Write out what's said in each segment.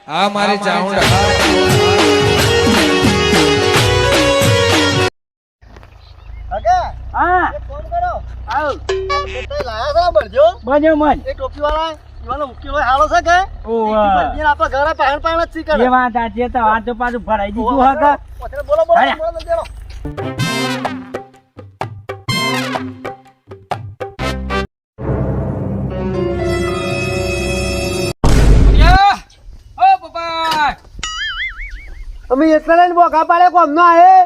આ મારી ચાઉંડા અગે હા એક ફોન કરો આવ તે લાયા છે બળજો બન્યો મન એ ટોપી વાળા ઈવાનો ઉકેલો હાલો છે કે ઓવા બંને આપણા ઘરે પાહણ પાહણ જ ચીકર એ વાત આ જે તો આ તો પાછું ભરાઈ દીધું હક ઓછરે બોલો બોલો હાલ્યા. બોલો દેલો ઓ પપ્પા તમે એટલે લઈને બોકા પાડે કોમ નો આયે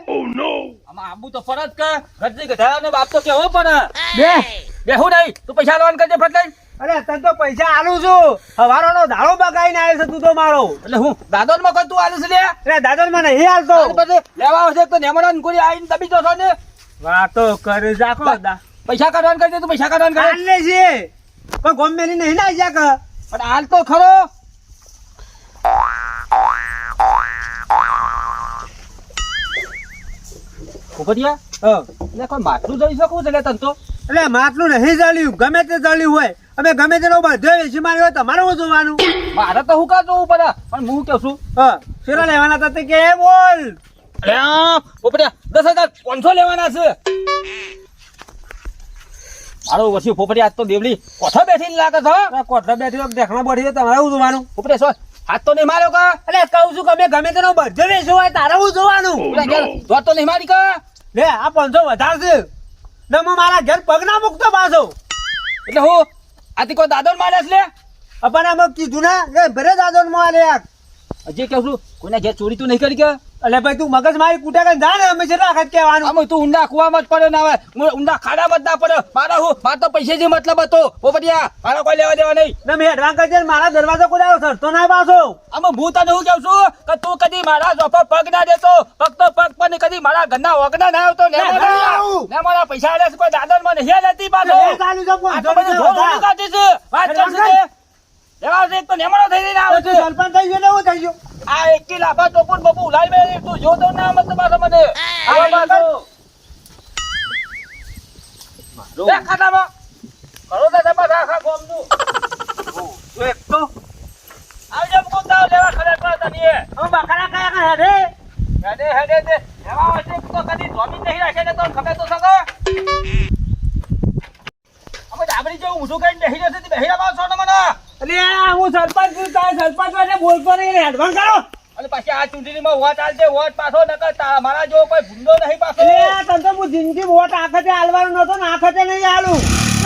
આમાં આબુ તો ફરજ કે ઘરથી ગધાને બાપ તો કેવો પડે બે બેહું નહીં તું પૈસા લોન કરજે ફટલાઈ અરે તને તો પૈસા આલું છું હવારોનો દાડો બગાઈને આવ્યો છે તું તો મારો એટલે હું દાદોનમાં કોઈ તું આલું છે લે અરે દાદા મને નહીં હાલતો પછી લેવા આવશે તો નેમડા ને કોઈ આવીને દબી જશો ને વાતો કરી રાખો પૈસા કાઢવાનું કરજે તું પૈસા કાઢવાનું કરે હાલ લે છે પણ ગોમ મેલી નહીં ના જા કે પણ હાલ તો ખરો ફોફડિયા એટલે કોઈ માટલું જોઈ શકું છે લે તને તો એટલે માટલું નહીં ચાલ્યું ગમે તે ચાલ્યું હોય અમે ગમે તેનો બધો વેચી માર્યો હોય તમારે શું જોવાનું મારે તો હું કા જોવું પડે પણ હું કેવું છું હા શેરા લેવાના હતા તે કે બોલ અલ્યા પોપડિયા 10,500 લેવાના છે મારો વસી પોપડિયા આજ તો દેવલી કોઠા બેઠી લાગે છે કોઠા બેઠી દેખણા બેઠી તમારે શું જોવાનું પોપડિયા સો હાથ તો નહીં માર્યો કા એટલે કહું છું કે અમે ગમે તેનો બધો વેચો હોય તારે શું જોવાનું જોત તો નહીં મારી કા લે આ 500 વધારશે ને હું મારા ઘર પગ ના મૂકતો પાછો એટલે હું આથી કોઈ દાદો મારે છે લે પણ અમે કીધું ના એ ભરે દાદો મારે હજી કેવું છું કોઈના ઘેર ચોરી તું નહીં કરી કે એટલે ભાઈ તું મગજ મારી કુટા કઈ જા ને અમે કેટલા વખત કહેવાનું આમ તું ઊંડા કુવામાં જ પડે ના આવે ઊંડા ખાડામાં જ ના પડે મારા હું માર તો પૈસે જે મતલબ હતો પોપડિયા મારા કોઈ લેવા દેવા નહીં ને મેં એડવાન્સ કરી મારા દરવાજો કોઈ આવ્યો સરતો ના પાછો આમાં હું તને હું કહું છું કે તું કદી મારા જોફા પગ ના દેતો પગ તો પગ પર ને કદી મારા ઘરના ઓગના ના આવતો ને મારા પૈસા આલે છે કોઈ દાદન મને હેલ હતી પાછો એ ચાલુ છે આ તો બધું ધોળું કાઢી છે વાત કરશે તે લેવા આવશે એક તો નેમણો થઈ જઈને આવે છે સરપંચ થઈ ગયો ને એવું થઈ ગયું આ એકી લાફા ટોપુન બપુ ઉલાઈ બે તું જો તો ના મત પાછો મને આ પાછો એ ખાતામાં કરો તો પાછા આખા ગોમનું એક તો આવજો મુકુદાવ લેવા ખરેખર તને હવે બકરા કયા કયા રે હેડે હેડે દે લેવા આવશે તો કદી ધોમી નહીં રાખે ને તો ખબર તો સગા અમે ડાબડી જેવું ઊંધું કરીને બેહી જશે તે બેહી રાવ છો ને મને અરે હું સરપંચ છું તાર સરપંચ માટે બોલતો નહીં એડવાન્સ કરો અને પાછી આ ચૂંટણીમાં વોટ આલજે વોટ પાછો નકર મારા જેવો કોઈ ભૂંડો નહીં પાછો અરે તને તો હું જિંદગી વોટ આખતે હાલવાનો નતો ને આખતે નહીં હાલું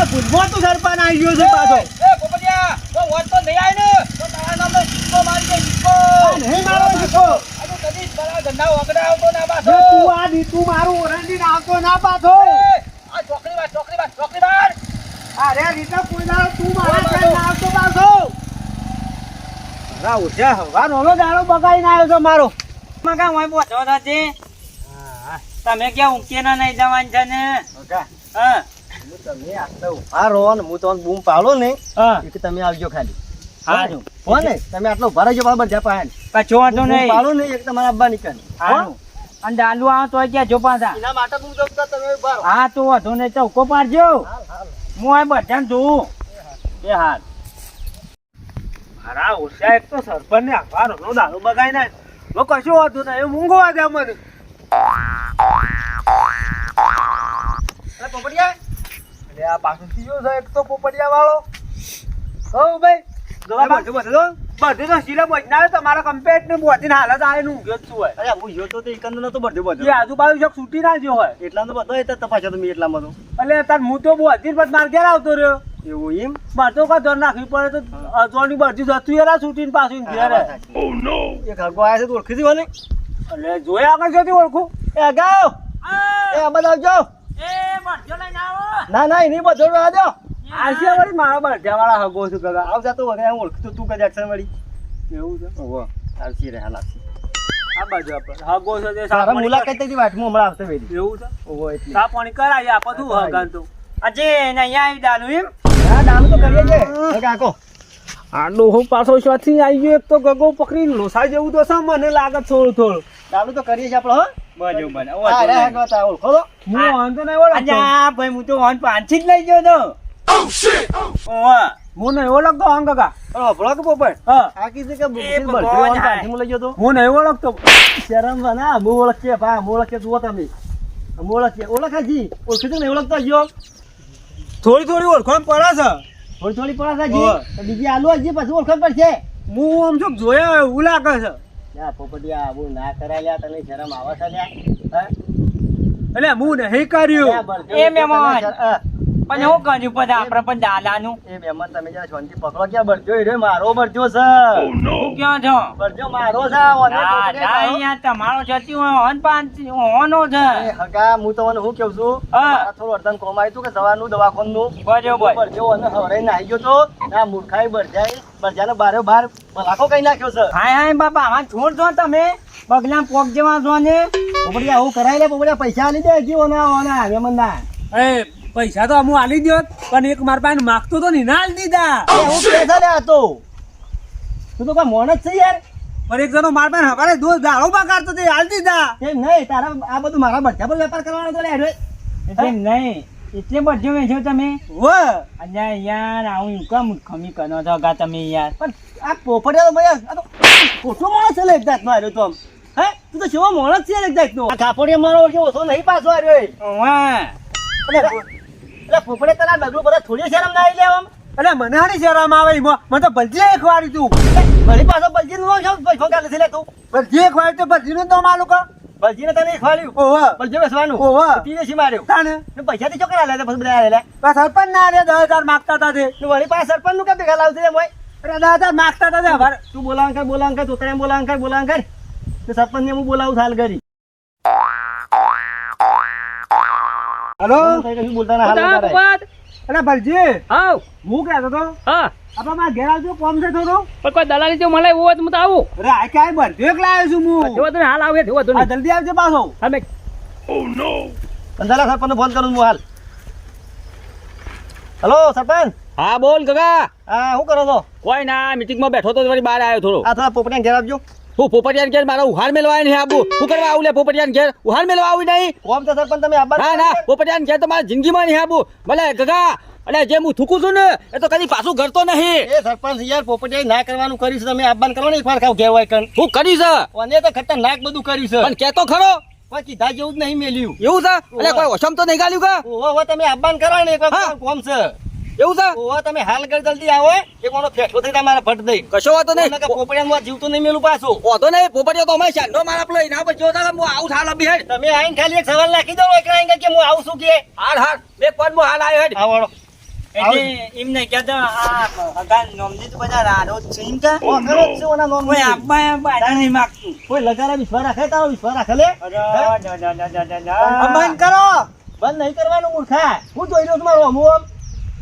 ભૂલમાં તું સરપંચ આવી ગયો છે પાછો એ પોપડિયા તો વોટ તો નહીં આવે ને તો તારા નામનો સિક્કો મારી દે સિક્કો નહીં મારો શીખો આ તો કદી તારા ઘરના ઓગડા આવતો ના પાછો તું આ દીતું મારું ઓરંડી આવતો ના પાછો આ ચોકડી વાર અરે રીતા કોઈ દાડો તું મારા ઘરે ના આવતો પાછો રા ઉઠ્યા હવા નોનો દાડો બગાડીને આવ્યો છો મારો મગા હું પહોંચો નથી તમે ક્યાં ઊંઘી ના નહીં જવાનું છે ને હા તમે આટલા ઉભા રહો ને હું તમને બૂમ પાડો ને હા કે તમે આવજો ખાલી સારું હો ને તમે આટલો ઉભા રહેજો બરાબર જ્યાં પાસે કચો વાંધો નહીં પાડો ને એક તમારા અબ્બા નીકળે સારું અને ડાલુ આવો તો ક્યાં જો પાછા એના માટે હું જમતા તમે ઉભા રહો હા તો વાંધો નહીં ચૌકો પાડજો હું આ બધાને જોઉં એ હાલ મારા ઓછા એક તો સરપંચ ને આભાર નો દારૂ બગાઈ ના કશું હોતું નહીં એ મૂંગો વાગે મને પોપડિયા એટલે આ પાછું થયો છે એક તો પોપડિયા વાળો હો ભાઈ જોવા બધું તો સિલે બચનાવે તમારા કમ્પેટ ને બોધીને હાલત આવે નું ગયો શું હોય અરે હું જોતો તો એકંદર નતો બધું આજુબાજુ શોખ છૂટી ના જ્યો હોય એટલા તો બધો એ તપાસ્યો તમે એટલામાં તો એટલે તાર હું તો બોધીને પછી માર ઘેર આવતો રહ્યો એવું એમ મારે તો કા ધર નાખવી પડે તો અજવાની બધી જતું એરા છૂટીને પાછું ઘેર એક હગો આવ્યા છે તો ઓળખી દીધો ને એટલે જોયા આગળ જતી ઓળખું એ અગાઉ એ અમદ આવજો એ બળજો લઈને આવો ના ના એની બધો આવજો આશી વળી મારા બળજા વાળા હગો છું કાકા આવ જાતો વગર હું ઓળખતો તું કદાચ એક્શન વળી એવું છે ઓહો આલસી રહે હાલાસી આ બાજુ આપણે હગો છે તે સારા મુલાકાત થઈ વાટમાં હમણાં આવતો વેરી એવું છે ઓહો એટલે સા પાણી કરાય આ બધું હગાન તો અજે નહીં આવી ડાલુ એમ હા ડામ તો કરીએ છે કાકો આ ડોહો પાછો શોથી આવી ગયો એક તો ગગો પકડી લોસા જેવું તો સા મને લાગે થોડું થોડું ડાલુ તો કરીએ છે આપણે હો બજો બને અરે હગો તા ઓળખો તો હું વાંધો નહીં ઓળખ અજા ભાઈ હું તો ઓન પાંચી જ લઈ ગયો તો ઓહ હું નહીં ઓળખતો આમ કાકા ભળો કે પોપટ હા. આ કીધું કે એ બળજો ભગવાન આમ કાઢી લઈ ગયો તો હું નહીં ઓળખતો શરમ ના હું ઓળખીએ ભા હું ઓળખીએ જુઓ તમે હું ઓળખીએ ઓળખાજી ઓળખી તો નહીં ઓળખતો ગયો થોડી થોડી ઓળખાણ પડે છે થોડી થોડી પડે છે જી બીજી આલુ હજી પછી ઓળખાણ પડશે હું આમ શું જોયા એવું લાગે છે યા પોપટિયા આવું ના કરાય લ્યા તને શરમ આવે છે લ્યા એટલે હું નહીં કર્યું એ મહેમાન. પણ હું કર્યું પછી આપણે પણ દાદાનું એ મહેમાન તમે જરા શાંતિ પકડો ક્યાં બળજો રે મારો બળજો છે હું ક્યાં છો બળજો મારો છે ઓને પોપટિયા અહીંયા તમારો જતી હોય હોન પાંચી હોનો છે એ હગા હું તમને શું કહું છું મારા થોડું અર્ધન કોમ આવ્યું હતું કે સવારનું દવાખાનું બરોબર. બળજો અને હવરાઈ નાહી ગયો તો ના મૂર્ખાઈ બળજાને બારે બાર લાખો કઈ નાખ્યો છે હાય હાય બાપા આમાં છોડ છો તમે પગલા પોક જેવા છો ને પોપટિયા આવું કરાય લે પોપટિયા પૈસા આલી દે જી ઓના ઓના મહેમાન ના પૈસા તો હું આલી દ્યો પણ એક માર પાસે માગતો તો ને ના આલી દીધા હું પૈસા લે હતો તું તો કોઈ મોણ જ છે યાર પણ એક જણો માર પાસે હવારે દો દાળો બગાડતો તે આલી દીધા એમ નહીં તારા આ બધું મારા બચ્ચા પર વેપાર કરવાનો તો લે એટલે નહીં એટલે બધું વેચો તમે વો અને યાર આવું કેમ ખમી કરો છો ગા તમે યાર પણ આ પોપટિયા તો ભાઈ આ તો ખોટો માણસ છે લે એક જાતનો આવ્યો તો આમ હે તું તો કેવો માણસ છે એક જાતનો આ કાપડિયા મારો કે ઓછો નહીં પાછો આવ્યો વાહ એટલે પોપડિયા તને ડગલું બધા થોડી શરમ ના આવી લેવા એટલે મને હારી શરમ આવે ઈમાં. મને તો ભલજી એક વાળી તું વળી પાછો બલજી નું શું પૈસો કાલે છે લે તું ભલજી એક વાળી તો ભલજી નું તો માલું કા બલજીને તને ખવાડ્યું ઓહો બલજી બેસવાનું ઓહો. તીને શી માર્યો તાને ને પૈસા થી ચોકડા લે પછી બધા લે બસ સરપંચ ના રે 10,000 માગતા હતા તે વળી પાછા સરપંચ નું કે ભેગા લાવશે એમ હોય અરે 10,000 માગતા હતા તે હવારે. તું બોલાવ કર તો તને બોલાવ કર તો સરપંચ ને હું બોલાવું હાલ કરી હલો કશું બોલતા ના હાલ કરાય. અરે ભલજી આવ હું કહેતો તો હા આપડે મારા ઘેર આવજો કોમ છે થોડો પણ કોઈ દલાલી જો મળે એવું હોય તો હું તો આવું અરે આ ક્યાંય ભરજો એક લાવ્યો છું હું જોવો તમે હાલ આવે જોવો આ તમે જલ્દી આવજો પાછો તમે અંધારા સરપંચ ફોન કરું હું હાલ હલો સરપંચ હા બોલ ગગા હા શું કરો છો કોઈ ના મીટિંગમાં બેઠો તો વળી બહાર આવ્યો થોડો આ થોડા પોપડિયા ઘેર આવજો હું પોપટિયાન ઘેર મારા ઉહાર મેલવા નહીં આવું હું કરવા આવું લે પોપટિયાન ઘેર ઉહાર મેલવા આવું નહીં કોમ તો સરપંચ તમે આબાર ના ના પોપટિયાન ઘેર તો મારા જિંદગીમાં નહીં આવું ભલે ગગા અને જે હું થૂકું છું ને એ તો કદી પાછું ઘરતો નહીં એ સરપંચ યાર પોપટિયા ના કરવાનું કર્યું છે તમે આબાન કરો ને એકવાર ખાવ ઘેર હોય કણ હું કરી છે અને તો ખતરનાક બધું કર્યું છે પણ કેતો ખરો કોઈ કીધા જેવું જ નહીં મેલ્યું એવું છે એટલે કોઈ વસમ તો નહીં ગાલ્યું કા ઓહો તમે આબાન કરો ને એકવાર હા. કોમ છે એવું છે ઓહો તમે હાલ કરી જલ્દી આવો એક કોનો ફેંકલો થઈ તમારા ફટ દઈ કશો વાતો નહીં પોપડિયા જીવતું નહીં મેલું પાછું વાતો નહીં પોપટિયો તો અમે શાંતો મારા પેલો એના પર જોતા હું આવું હાલ અભી હેડ તમે આઈને ખાલી એક સવાલ નાખી દો એકલા આઈને કે હું આવું છું કે હાલ હાલ બે પદ હું હાલ આવ્યો હેડ આવડો એટલે એમને કહેતો આ હગાન નોમની તો બધા રાડો જ છે એમ કા ઓ ઘરો જ છે ઓના નોમ કોઈ આપવા બાધા નહીં માગતું કોઈ લગારા વિશ્વાસ રાખે તારો વિશ્વાસ રાખે લે બંધ કરો બંધ નહીં કરવાનું મૂર્ખા હું જોઈ રહ્યો તમારો અમુ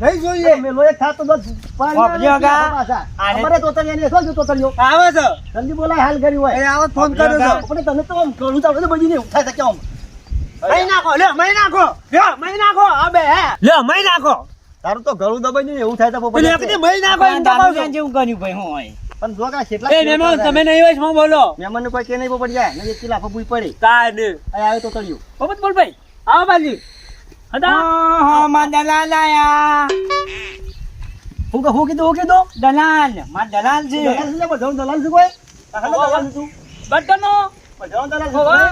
નહીં જોઈએ મેલો એક થાતો બસ વાપર્યો કા? અમારે તોતરિયાની શું જો તોતરિયો આવે છે જલ્દી બોલાય હાલ કર્યું હોય એ આવત ફોન કર્યો છે આપણે તને તો આમ ઘણું ચાલે તો બધી ને ઉઠાઈ શકે આમ મહી નાખો લે મહી નાખો મહી નાખો અબે લે મહી નાખો તારું તો ઘણું દબાઈ ને એવું થાય તો પેલી એકદી મહી નાખો એમ દારૂ દબાવશો. જેવું કર્યું ભાઈ હું હોય પણ જો કા કેટલા એ મહેમાન તમે નહીં હોય શું બોલો મહેમાનને કોઈ કે નહીં પડી જાય ને એક લાફો પૂઈ પડી કાંઈ નહીં. આ આવ્યો તોતરિયો પોપટ બોલ ભાઈ આવો બાજી હા માં દલાલ આયા હું કીધું દલાલ માં દલાલ છે દલાલ છે બધો દલાલ છે કોઈ દલાલ છે તું બટનો બધો દલાલ છે કોઈ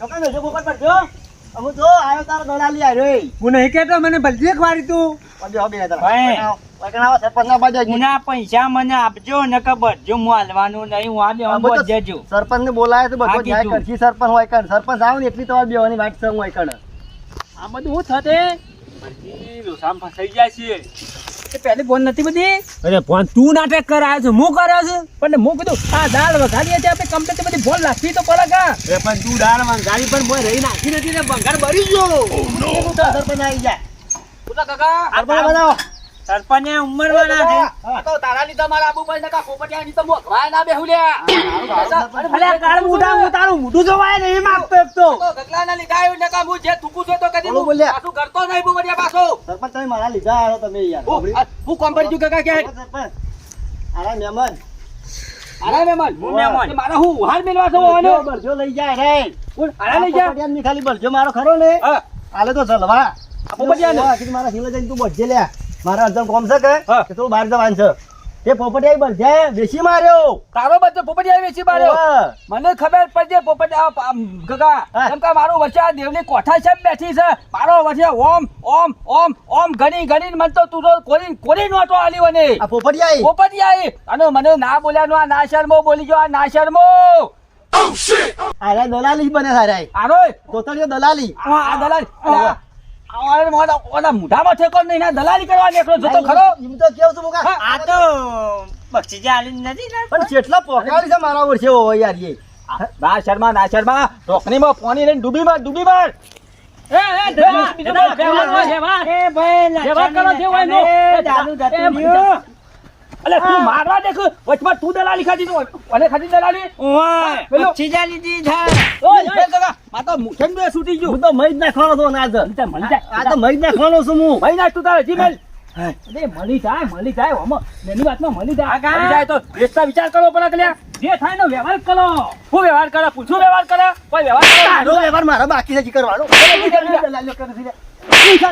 ચોકા ને જો પોપટ પર જો અમુ જો આવ્યો તારો દલાલી આવ્યો હું નહીં કહેતો મને ભલજી એક વારી તું પડી હો બે ભાઈ. તારા સરપંચ ના બાજુ મુના પૈસા મને આપજો ને ખબર જો હું હાલવાનું નહીં હું આલે હું બોલ દેજો સરપંચ ને બોલાય તો બધો હા, ન્યાય કીધું. કરશી સરપંચ હોય કણ સરપંચ આવ ને એટલી તમારે બેવાની વાત છે હોય કણ આ બધું હું થતે બધી લોસામ ફસાઈ જાય છે એ પહેલી બોલ નથી બધી અરે પણ તું નાટક કરાયો છે હું કર્યો છે પણ હું કીધું આ દાળ વઘારીએ છે આપણે કમ્પ્લીટ બધી બોલ નાખવી તો પડે કા અરે પણ તું દાળ ગાડી પર બોય રહી નાખી નથી ને બંગાળ બરી ગયો સરપંચ આવી જાય ઉતા કાકા સરપંચ બનાવો સરપંચ ઉંમર વાળા છે આ તો તારા લીધા મારા આબુ ભાઈ નકા પોપટિયા ની તો મોખવાય ના બેહુલ્યા અલે કાળ મોઢા હું તારું મોઢું જોવાય નહીં માંગતો એક તો તો ગગલા ના લીધા આવ્યું નકા હું જે થૂકું છું તો કદી બોલો બોલ્યા. પાછું કરતો નહીં પોપટિયા પાછો સરપંચ તમે મારા લીધા આવ્યો તમે યાર હું કોમ પર જુ કાકા કે સરપંચ આરા મહેમાન અરે મહેમાન હું મહેમાન. તે મારા હું હાલ મેલવા છો બળજો ઓનો બળજો લઈ જાય રે અરે લઈ જા ની ખાલી બળજો મારો ખરો ને હા આલે તો જલવા પોપટિયા ને આખી મારા સિલે જઈને તું બળજે લે મારા અર્જન કોમ છે હા. કે તું બહાર જવાનું છે તે પોપટિયા બધા બેસી માર્યો તારો બધો પોપટિયા વેચી માર્યો ઓવે. મને ખબર પડશે પોપટિયા ગગા હા. કેમ કે મારું વચ્ચે આ દેવની કોઠા છે બેઠી છે મારો વચ્ચે ઓમ ઓમ ઓમ ઓમ ઘણી ઘણી મન તો તું તો કોરી નોટો આલી મને આ પોપટિયા પોપટિયા અને મને ના બોલ્યાનો આ ના શર્મો બોલી ગયો આ ના શર્મો આરે દલાલી બને સારા આરો તોતળીઓ દલાલી આ દલાલી ઓના મુઢામાં ઠેકો નહીં ના દલાલી કરવા નીકળો જતો ખરો એમ તો કેવું છું મુકા આ તો બક્ષી આલી નથી ને પણ કેટલા પોકાળી છે મારા વર્ષે ઓ યાર એ ના શર્મા રોકણીમાં પાણી લઈને ડૂબી માર એ ભાઈ જેવા કરો જેવા એનો. ચાલુ એ જતું મરી રહ્યું. અલે તું મારવા દેખ વચમાં તું દલાલી ખાધી તું અને ખાધી દલાલી ઓય, પેલો. બક્ષી જ લીધી છે. ઓય એ કાકા આ તો મુઠેન બે છૂટી ગયું હું તો મઈ જ નાખવાનો છું ને આજ મળી જાય આ તો મઈ જ નાખવાનો છું હું ભાઈ નાખ તું તારે જીમેલ અરે મળી જાય ઓમાં મેની વાતમાં મળી જાય તો વેચતા વિચાર કરો પણ કલ્યા જે થાય ને વ્યવહાર કરો શું વ્યવહાર કરે પૂછું વ્યવહાર કરે કોઈ વ્યવહાર કરે તારો વ્યવહાર મારા બાકી છે કરવાનો દલાલીઓ કરે છે નહીં,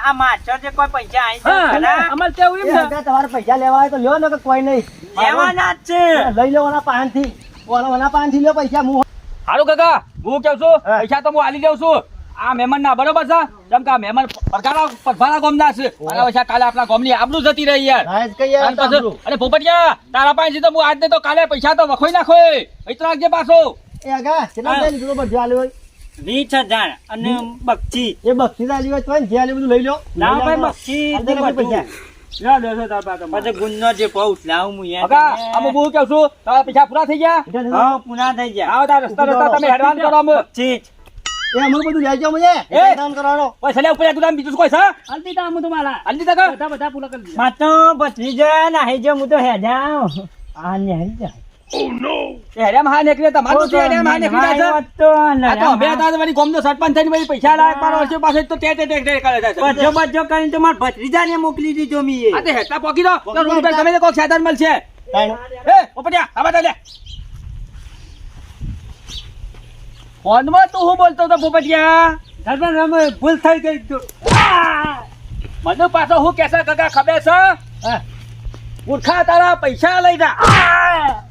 આ માસ્ટર જે કોઈ પૈસા આઈ છે ખરા? અમાર કેવું એમ છે તમારે પૈસા લેવા હોય તો લ્યો ને કે કોઈ નહીં લેવાના જ છે. લઈ લેવાના પાનથી ઓના પાનથી લ્યો પૈસા હું હારું કાકા હું કેવું છું હા. પૈસા તો હું આલી દઉં છું આ મહેમાન ના બરોબર છે જેમ કે આ મહેમાન પરભારા ગામના છે મારા પૈસા કાલે આપણા ગામની આબરૂ જતી રહી યાર હા જ કઈ યાર અને પાછું- અને પોપટિયા તારા પાસે તો હું આજ ને તો કાલે પૈસા તો વખોઈ નાખો એટલા રાખજે પાછો એ આગા કેટલા હા. દે લીધું બધું આલ્યું હોય 20,000 અને બક્ષી. એ બક્ષી આલી હોય તો જે આલ્યું બધું લઈ લો લાવો ભાઈ બક્ષી આલ દે ને ને બધું. પૈસા પછી ગુણનો જે ભાવ લાવું હું યાર કાકા તમને. અમે હું કેવું છું તારા પૈસા પૂરા થઈ ગયા હા, પૂરા થઈ ગયા. આવો તાર રસ્તા તમે હેડવાન કરો અમે બક્ષી જ. એ અમુક બધું લઈ જાઓ મને એ! કામ કરવાનો ઓય છલે ઉપર તું નામ બીજું શું કોઈ છે અલ્દી તા હું તમારા અલ્દી તા બધા પૂરા કરી દીધા માં તો ભત્રીજો ના હે જો હું તો હેજાવ. આ ને હે જા. એ હેડ્યામાં હા નીકળે તમારું છે હેડ્યામાં હા નીકળી જાય છે આ તો અમે હતા વળી ગામનો સરપંચ થઈને વળી પૈસા લાયક મારો વર્ષે પાસે તો તે કરે છે બજો કરીને તો મારા ભત્રીજાને મોકલી દીધો મીએ. આ તે હેતા પોકી દો તો રૂમ પર ગમે તે કોક સાધન મળશે કાંઈ એ પોપટિયા આવા લે ફોનમાં તું શું બોલતો તો પોપટિયા સરપંચ અમે ભૂલ થઈ ગઈ તો. મને પાછો હું કેસે કાકા ખબર છે હા. મૂર્ખા તારા પૈસા લઈ જા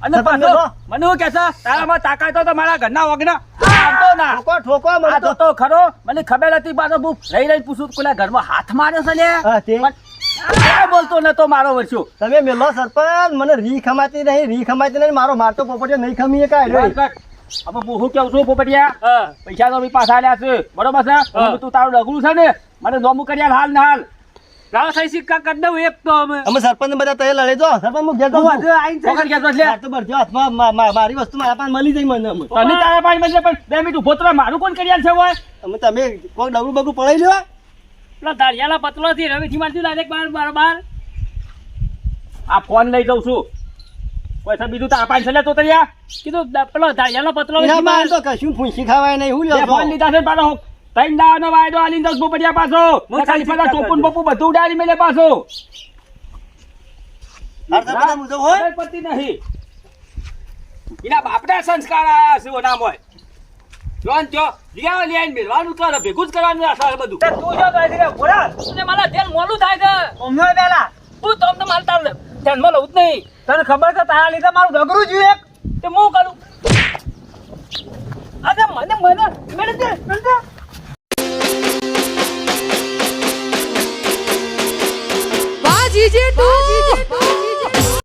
અને સરપંચ પાછો બોલો. મને હું કેસે તારામાં તાકાત હોય તો મારા ઘરના વગના આવતો ના ઠોકો મને આ તો તો ખરો મને ખબર હતી પાછો હું રહી પૂછું પેલા ઘરમાં હાથ માર્યો છે લે હા, તે? આ બોલતો નતો મારો વર્ષો તમે મેલો સરપંચ મને રી ખમાતી નહીં મારો મારતો પોપટીઓ નહીં ખમીએ કાઢ્યો હવે હું કેવું છું પોપટિયા પૈસા તો બી પાછા આલ્યા છે બરોબર છે હવે તું તારું ડગલું છે ને મને નોમું કરી હાલ ને હાલ લાવો સહી સિક્કા કરી દઉં એક તો અમે અમે સરપંચ બધા તૈયાર લડે જો સરપંચ હું ઘેર જાઉં છું. વખત કહેતો છે લે. આ તો બરજો હાથમાં મારી વસ્તુ મારા પાસે મળી જાય મને અમે. તને તારા પાસે મળશે પણ 2 મિનિટ ઉભો તો રહે. મારું કોણ કરી આલશે હોય અમે તમે કોઈ ડબલું બગલું પડાઈ લ્યો પેલા ધારિયાલા પતલો થી રવિથી મારતી ડાયરેક્ટ બાર આ ફોન લઈ જઉં છું કોઈ છે બીજું તારા પાસે લે તો તરિયા કીધું પેલો ધારિયાલો પતલો એના માં તો કશું ફૂંસી ખાવાય નહીં હું લ્યો ફોન લીધા છે પાછો 3 દાવાનો વાયદો આલીને 10 પોપટિયા પાછો ખાલી પેલા ટોપું ને બપુ બધું ઉડાડી મેલે પાછો બધા મુજબ હોય ખબર પડતી નહીં એના બાપના સંસ્કાર આયા છે ઓના મોય લોન ત્યો લીયા લઈને મેલવાનું કરે ભેગું જ કરવાનું આ સાર બધું તું જો ગાય છે બોલા તું મારા તેલ મોલું થાય છે ઓમનો પેલા તું તો અમને મારતા ધ્યાનમાં લઉં જ નહીં તને ખબર છે તારા લીધે મારું ડગરું જ એક તે હું કરું અરે મને મેળે દે Bajije tu